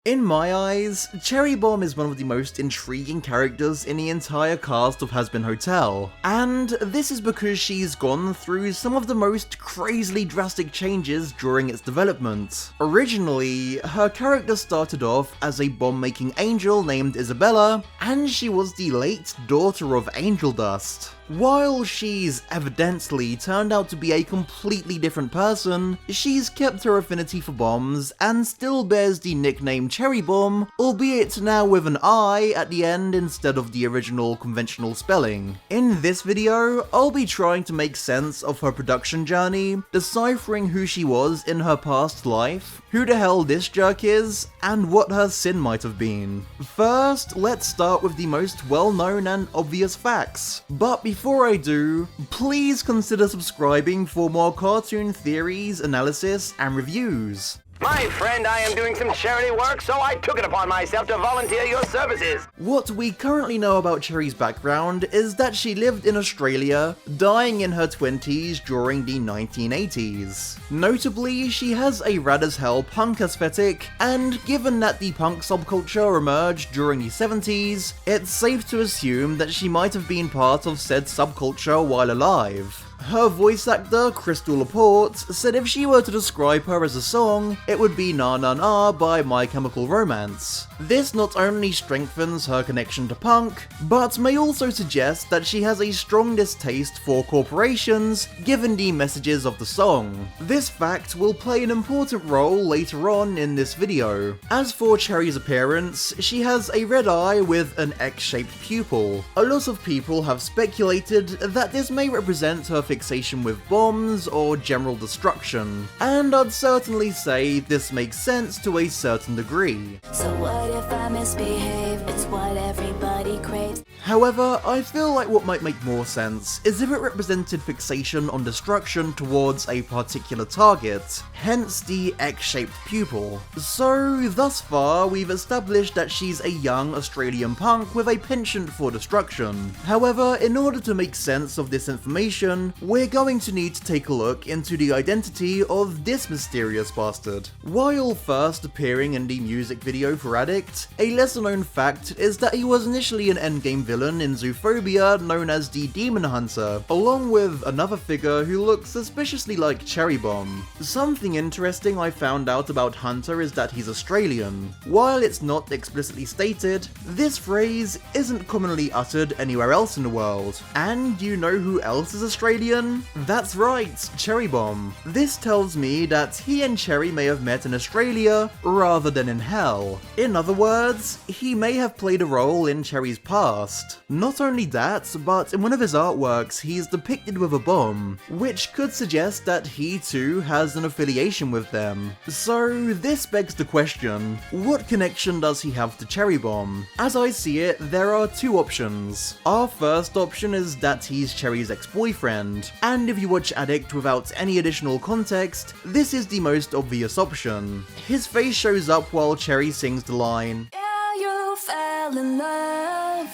In my eyes, Cherri Bomb is one of the most intriguing characters in the entire cast of Hazbin Hotel, and this is because she's gone through some of the most crazily drastic changes during its development. Originally, her character started off as a bomb-making angel named Isabella, and she was the late daughter of Angel Dust. While she's evidently turned out to be a completely different person, she's kept her affinity for bombs and still bears the nickname Cherri Bomb, albeit now with an I at the end instead of the original conventional spelling. In this video, I'll be trying to make sense of her production journey, deciphering who she was in her past life, who the hell this jerk is, and what her sin might have been. First, let's start with the most well-known and obvious facts. But before I do, please consider subscribing for more cartoon theories, analysis, and reviews. My friend, I am doing some charity work, so I took it upon myself to volunteer your services. What we currently know about Cherri's background is that she lived in Australia, dying in her 20s during the 1980s. Notably, she has a rad-as-hell punk aesthetic, and given that the punk subculture emerged during the 70s, it's safe to assume that she might have been part of said subculture while alive. Her voice actor, Crystal Laporte, said if she were to describe her as a song, it would be Na Na Na by My Chemical Romance. This not only strengthens her connection to punk, but may also suggest that she has a strong distaste for corporations, given the messages of the song. This fact will play an important role later on in this video. As for Cherri's appearance, she has a red eye with an X-shaped pupil. A lot of people have speculated that this may represent her fixation with bombs or general destruction, and I'd certainly say this makes sense to a certain degree. So what if I misbehave? It's what everybody craves. However, I feel like what might make more sense is if it represented fixation on destruction towards a particular target, hence the X-shaped pupil. So, thus far, we've established that she's a young Australian punk with a penchant for destruction. However, in order to make sense of this information, we're going to need to take a look into the identity of this mysterious bastard. While first appearing in the music video for Addict, a lesser known fact is that he was initially an endgame villain in Zoophobia known as the Demon Hunter, along with another figure who looks suspiciously like Cherri Bomb. Something interesting I found out about Hunter is that he's Australian. While it's not explicitly stated, this phrase isn't commonly uttered anywhere else in the world. And you know who else is Australian? That's right, Cherri Bomb. This tells me that he and Cherri may have met in Australia rather than in hell. In other words, he may have played a role in Cherri's past. Not only that, but in one of his artworks he's depicted with a bomb, which could suggest that he too has an affiliation with them. So this begs the question, what connection does he have to Cherri Bomb? As I see it, there are two options. Our first option is that he's Cherri's ex-boyfriend, and if you watch Addict without any additional context, this is the most obvious option. His face shows up while Cherri sings the line, Yeah, you fell in love.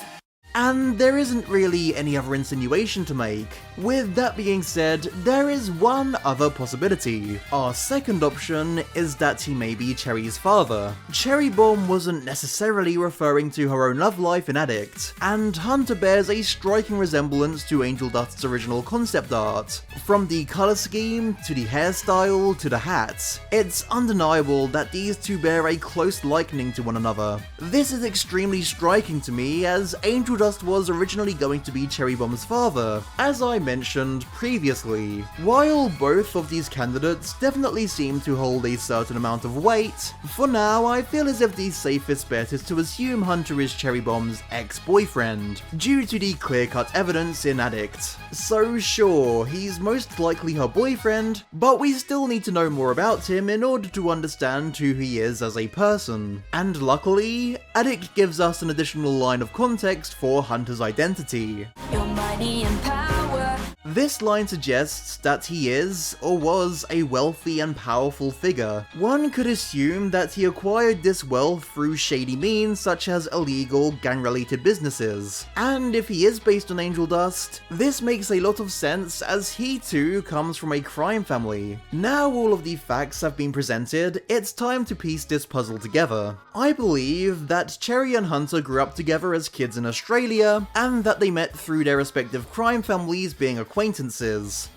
and there isn't really any other insinuation to make. With that being said, there is one other possibility. Our second option is that he may be Cherri's father. Cherri Bomb wasn't necessarily referring to her own love life in Addict, and Hunter bears a striking resemblance to Angel Dust's original concept art. From the colour scheme, to the hairstyle, to the hat, it's undeniable that these two bear a close likening to one another. This is extremely striking to me, as Angel Dust was originally going to be Cherri Bomb's father, as I mentioned previously. While both of these candidates definitely seem to hold a certain amount of weight, for now I feel as if the safest bet is to assume Hunter is Cherri Bomb's ex-boyfriend, due to the clear-cut evidence in Addict. So sure, he's most likely her boyfriend, but we still need to know more about him in order to understand who he is as a person. And luckily, Addict gives us an additional line of context for Hunter's identity. Your money and power. This line suggests that he is, or was, a wealthy and powerful figure. One could assume that he acquired this wealth through shady means such as illegal, gang-related businesses. And if he is based on angel dust, this makes a lot of sense as he too comes from a crime family. Now all of the facts have been presented, it's time to piece this puzzle together. I believe that Cherri and Hunter grew up together as kids in Australia, and that they met through their respective crime families being acquaintances.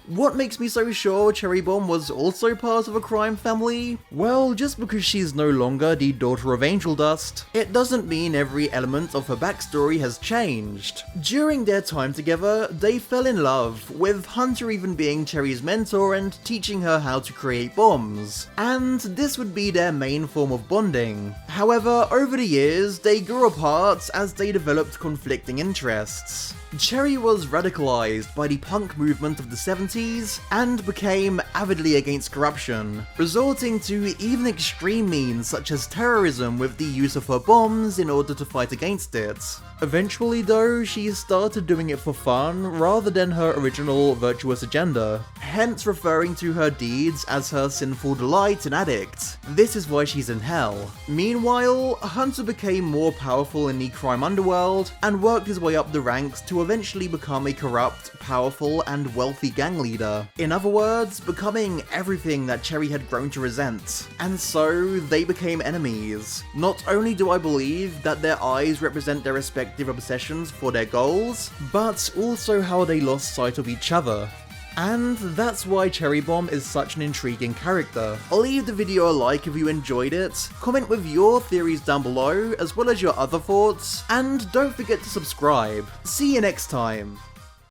What makes me so sure Cherri Bomb was also part of a crime family? Well, just because she's no longer the daughter of angel dust, it doesn't mean every element of her backstory has changed. During their time together, they fell in love, with Hunter even being Cherri's mentor and teaching her how to create bombs, and this would be their main form of bonding. However, over the years, they grew apart as they developed conflicting interests. Cherri was radicalized by the punk movement of the 70s and became avidly against corruption, resorting to even extreme means such as terrorism with the use of her bombs in order to fight against it. Eventually though, she started doing it for fun rather than her original virtuous agenda, hence referring to her deeds as her sinful delight in Addict. This is why she's in hell. Meanwhile, Hunter became more powerful in the crime underworld and worked his way up the ranks to eventually become a corrupt, powerful, and wealthy gang leader. In other words, becoming everything that Cherri had grown to resent. And so, they became enemies. Not only do I believe that their eyes represent their respective obsessions for their goals, but also how they lost sight of each other. And that's why Cherri Bomb is such an intriguing character. I'll leave the video a like if you enjoyed it, comment with your theories down below, as well as your other thoughts, and don't forget to subscribe. See you next time!